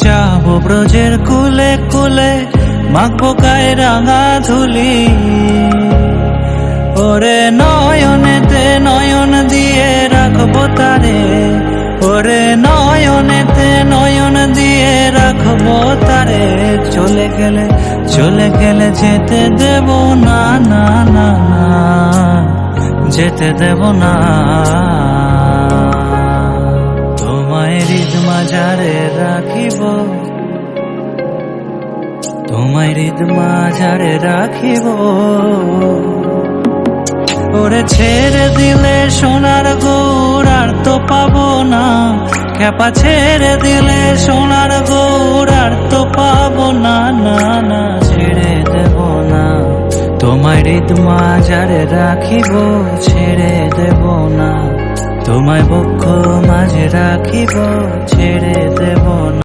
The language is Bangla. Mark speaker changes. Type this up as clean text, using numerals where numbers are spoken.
Speaker 1: যাব ব্রজের কুলে কুলে, মাখবো গায়ে রাঙা ধুলি। ওরে নয়নেতে নয়ন দিয়ে রাখবো তারে, ওরে নয়নেতে নয়ন দিয়ে রাখবো তারে। চলে গেলে যেতে দেব না, না না না, যেতে দেব না। তোমায় হৃদ মাঝারে রাখিব, তোমায় হৃদ মাঝারে রাখিব। ওরে ছেড়ে দিলে সোনার গৌর আর তো পাবো না, খেপা ছেড়ে দিলে সোনার গৌর আর তো পাবো না, না না, ছেড়ে দেব না। তোমায় হৃদ মাঝারে রাখিব, ছেড়ে দেব না। তোমায় বক্ষ মাঝে রাখিব, ছেড়ে দেব